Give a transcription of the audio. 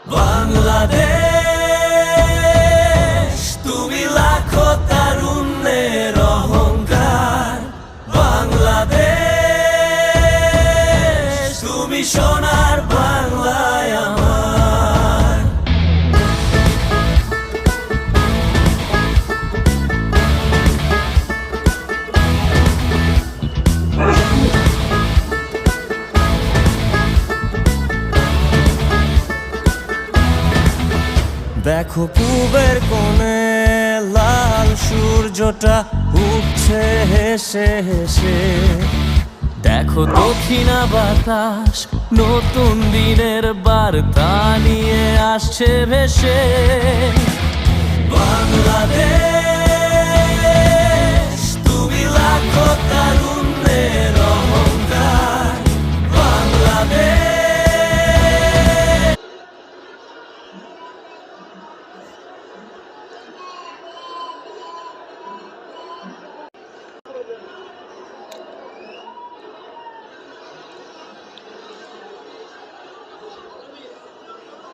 বাংলাদেশ তুমি লাখো তারুণ্যের অহংকার। বাংলাদেশ তুমি সোনার বাংলায় আমার। দেখো পূবের কোণে লাল সূর্যটা উঠছে হেসে হেসে। দেখো দক্ষিণা বাতাস নতুন দিনের বার্তা নিয়ে আসছে ভেসে। বাংলাদেশ